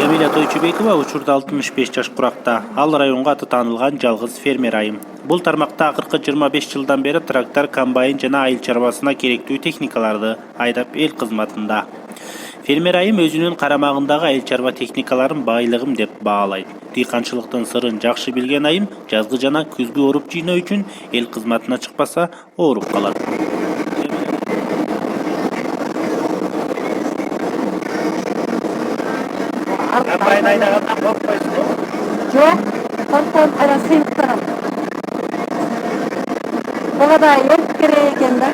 Jamila Toyчубекова учурда 65 жаш куракта. Ал районга аты таанылган жалгыз фермер айым. Бул тармакта акыркы 25 жылдан бери трактор, комбайн жана айыл чарбасына керектүү техникаларды айдап эл кызматында. Фермер айым өзүнүн карамагындагы айыл чарба техникаларын байлыгым деп баалайт. Дыйканчылыктын сырын жакшы билген айым жазгы жана күзгү оруп жыйноо үчүн эл кызматына чыкпаса ооруп калат. Комбайн айдаганда коркпойсузбу? Жок, коркпойм, кайра сыйынып буга да эрк керек экен да.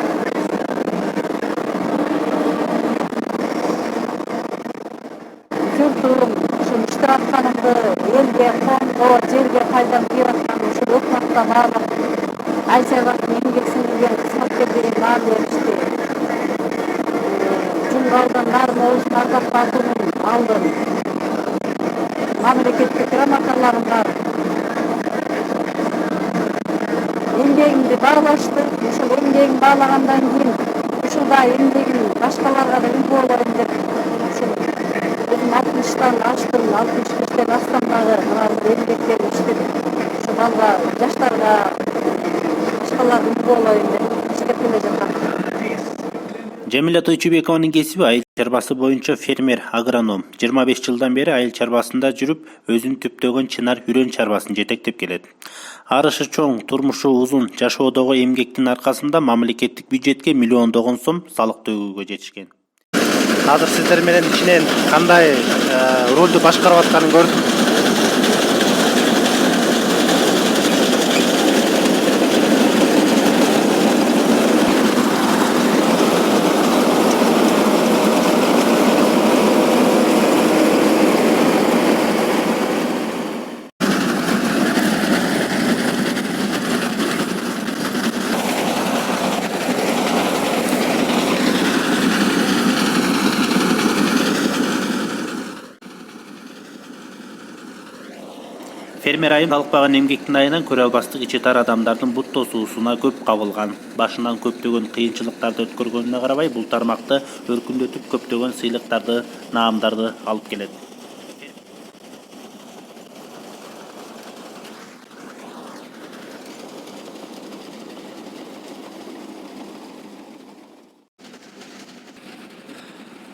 Жүрдүм, ушул иштеп атканымды элге, коомго, жерге пайдам тийип аткан ушул өкмөттө баардык айыл чарбасынын эмгек сиңирген кызматкерлери мага беришти. Жумга алгандарым болушун ардап батуумун алдым. Мамлекеттик грамоталарым бар. Эмгегимди баалашты. Ушул эмгегимди баалагандан кийин ушулда эмгегим башкаларга да үлгү болоюн деп ушул өзүм 60-тан аштым, 65-тен астам дагы мына эмгектерди иштеп ушул алга жаштарга башкаларга үлгү болоюн деп иштеп келе жатам. Jamila Toyчубекованын кесиби айыл чарбасы боюнча фермер, агроном. 25 жылдан бери айыл чарбасында жүрүп, өзүн түптөгөн чынар үрөн чарбасын жетектеп келет. Арышы чоң, турмушу узун, жашоодогу эмгектин аркасында мамлекеттик бюджетке миллиондогон сом салык төгүүгө жетишкен. Азыр сиздер менен ичинен кандай ролду башкарып атканын көрдүк. Фермер айым алыкпаган эмгектин айынан көрө албастык ичи тар адамдардын бут тосуусуна көп кабылган. Башынан көптөгөн кыйынчылыктарды өткөргөнүнө карабай, бул тармакты өркүндөтүп көптөгөн сыйлыктарды, наамдарды алып келет.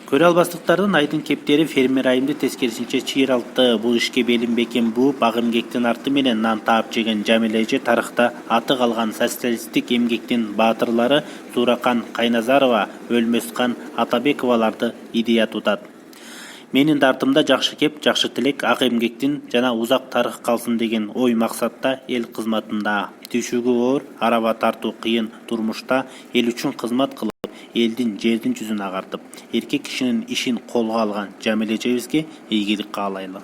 Көрө албастыктардын айдын кептери фермер айымды тескерисинче чыйралтты. Бул ишке белин бекем бууп, ак эмгектин арты менен нан таап жеген Жамила эже тарыхта аты калган социалисттик эмгектин баатырлары Зууракан Кайназарова, Өлмөскан Атабековаларды идея тутат. Менин да артымда жакшы кеп, жакшы тилек ак эмгектин жана узак тарых калсын деген ой максатта эл кызматында. Түшүгү оор, араба тартуу кыйын турмушта эл үчүн кызмат кылып, элдин жердин жүзүн агартып, эркек кишинин ишин колго алган Жамила эжебизге ийгилик каалайлы.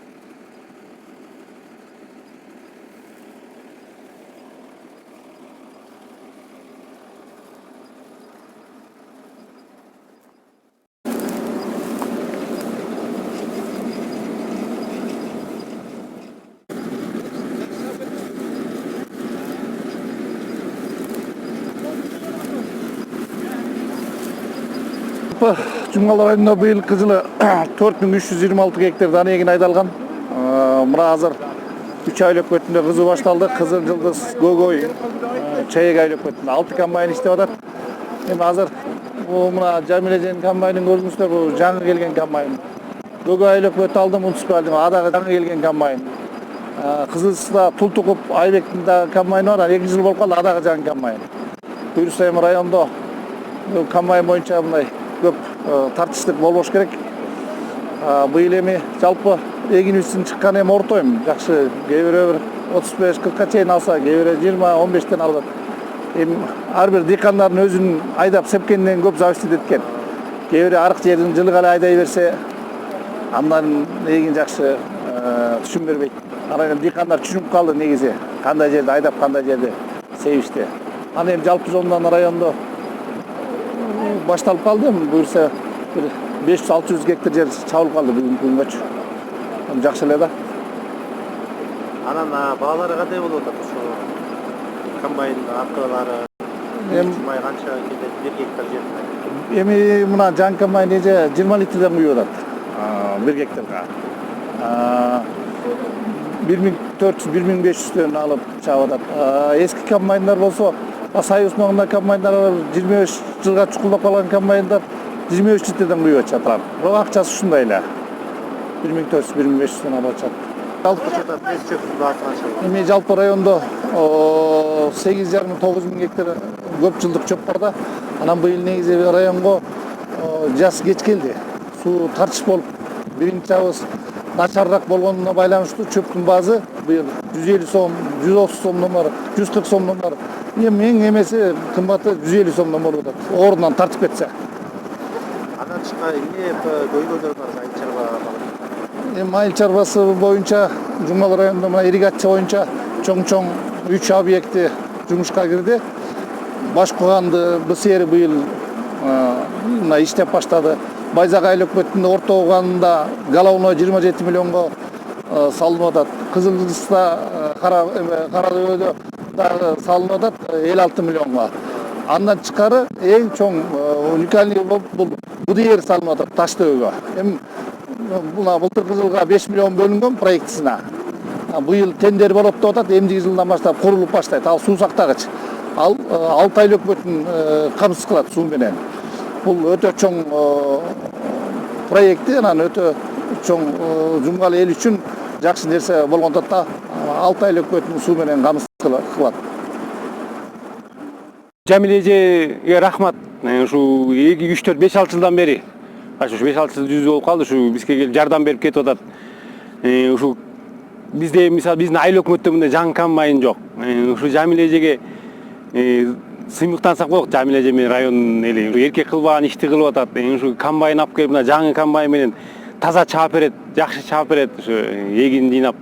Жумгал районунда быйылкы жылы 4326 гектар дана эгин айдалган. Мына азыр 3 ай өтүндө кызуу башталды. Кызыл жылдыз, Гөгөй, Чайек ай өтүндө 6 комбайн иштеп атат. Эми азыр бул мына Жамила эженин комбайнын көрдүңүздөр, бул жаңы келген комбайн. Гөгөй ай өтүп алдым, унутпадым, адагы жаңы келген комбайн. Кызылсызда Тул Тукуп Айбектин да комбайны бар, 2 жыл болуп калды, адагы жаңы комбайн. Буюрса эми райондо комбайн боюнча мындай көп тартыштык болбош керек. Быйыл эми жалпы эгинибиздин чыккан эми ортойм. Жакшы, кээ бирөө 35-40ка чейин алса, кээ бирөө 20-15тен алат. Эми ар бир дыйкандардын өзүнүн айдап сепкенден көп зависит эткен. Кээ бирөө арык жерин жылыга эле айдай берсе, андан эгин жакшы түшүн бербейт. Анан дыйкандар түшүнүп калды негизи, кандай жерди айдап, кандай жерди себишти. Аны эми жалпы зондан райондо башталып калды. Буюрса бир 500-600 гектар жер чабылып калды бүгүнкү күнгөчү. Жакшы эле да. Анан баалары кандай болуп атат ошо комбайндын акылары? Май канча кетет 1 гектар жерден? Эми мына жаңы комбайн эже 20 литрден куюп атат 1 гектарга. 1400-1500'den alıp çağıdat. Eski kombaynlar bolsa, Soyuz mağında kombaynlar 25 yılga çukullap kalan kombaynlar 23 litreden kuyup çatar. Bırak akçası şundayla. 1400-1500'den alıp çatar. Жалпы районда 8,5-9 мың гектар көп жылдық чөп бар да. Анан быйыл негизи районго жаз кеч келди. Суу тартыш болуп, биринчи абыз начарыраак болгонуна байланыштуу чөптүн баазы быйыл 150 сом, 130 сомдон бар, 140 сомдон бар. Эң эмеси кымбаты 150 сомдон болуп атат. Ордунан тартып кетсе. Андан тышкы эмне көйгөйлөр бар айыл чарба? Айыл чарбасы боюнча Жумал районунда мына ирригация боюнча чоң-чоң 3 объекти жумушка кирди. Баш куганды БСР быйыл мына иштеп баштады. Байзак айыл өкмөтүнүн орто куганында головной 27 миллионго салынып атат. Кызыл Кызылда Кара Дөбөдө дагы салынып атат 56 миллионго. Андан тышкары эң чоң уникальный бул БДР салынып атат Таштөбөгө. Бuna былтыркы жылга 5 миллион бөлүнгөн проектисине. Быйыл тендер болуп атат, эмдиги жылдан баштап курулуп баштайт. Ал суу сактагыч. Ал Алтай айыл өкмөтүн камсыз кылат суу менен. Бул өтө чоң проекти, анан өтө чоң Жумгал эл үчүн жакшы нерсе болгондуктан да Алтай айыл өкмөтүн суу менен камсыз кылат. Жамиле эжеге рахмат. Ушу 2-3-4-5-6 жылдан бери ушу 5-6 жыл жүз болуп калды, ушу бизге келип жардам берип кетип атат. Ушу бизде мисалы биздин айыл өкмөттө мындай жаңы комбайн жок. Ушу Жамиле эжеге сыймыктансак болот. Жамиле эже менен райондун эли эркек кылбаган ишти кылып атат. Ушу комбайн алып келип мына жаңы комбайн менен таза чаап берет, жакшы чаап берет. Ушу эгин жыйнап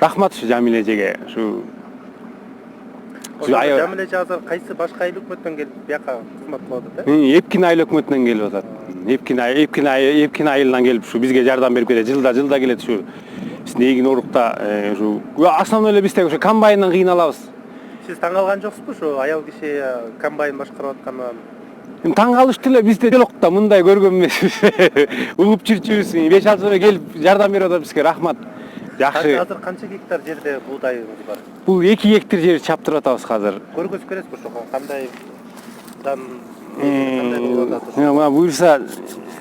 рахмат ушу Жамиле эжеге. Ушу Жамиле эже азыр кайсы башка айыл өкмөттөн келип бияка кызмат кылып атат, Эпкин айыл өкмөтүнөн келип атат. Эпкин айылынан келип ушу бизге жардам берип кетет. Жылда келет ушу биздин эгин орукта ушу основной эле бизде ушу комбайндан кыйналабыз. Сиз таң калган жоксузбу ушу аял киши комбайн башкарып атканынан? Таң калыштуу эле бизде жок да, мындай көргөн эмеспиз. Угуп жүрчүбүз. 5-6 жыл келип жардам берип атат бизге. Рахмат. Жакшы. Азыр канча гектар жерде буудайыңыз бар? Бул 2 гектар жер чаптырып атабыз азыр. Көргөзүп бересизби ошо кандай буюрса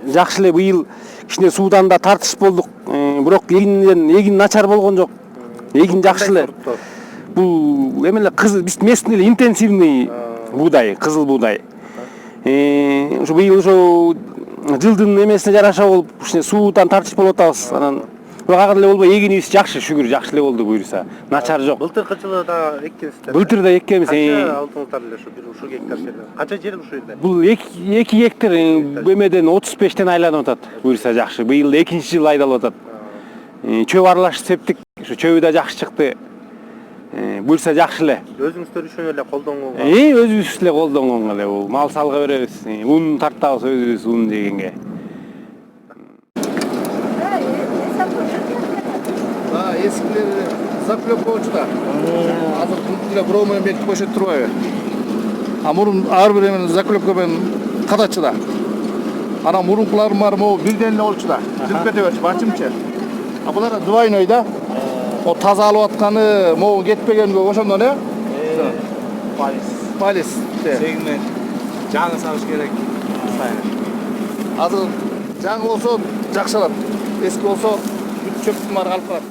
жакшы эле быйыл кичине суудан да тартыш болдук. Бирок эгин начар болгон жок. Эгин жакшы эле. Бул эме эле биз местный эле интенсивный буудай, кызыл буудай. Ушу быйыл ошо жылдын эмесине жараша болуп, кичине суудан тартыш болуп атабыз. Анан бирок ага деле болбой, эгинибиз жакшы, шүгүр жакшы эле болду буюрса. Начар жок. Былтыркы жылы да эккенсиздер. Былтыр да эккенбиз. Канча алдыңыздар эле ушу гектар жерде? Канча жер ушул жерде? Бул 2 гектар эмеден 35тен айланып атат. Буюрса жакшы. Быйыл экинчи жыл айдалып атат. Чөп аралаш септик, ушу чөбү да жакшы чыкты. Буюрса жакшы эле. Өзүңүздөр үчүн эле колдонгонго. Өзүбүз эле колдонгонго эле бул. Мал салга беребиз. Ун тартабыз өзүбүз ун жегенге. Eskilerde zaplök bolçuda. Azır kulüpler bro менен бекип коюшат турбайбы? Мурун ар бир эмен заклепка менен кадачыда. Анан мурункуларым бар могу бирден эле болчуда. Жүрүп кете берчү, бачымчы. Булар двойной да. О таза алып атканы могу кетпегенге ошондон Полис. Сегмент жаңы салыш керек. Азыр жаңы болсо жакшырат. Эски болсо чөптүн баары калып калат.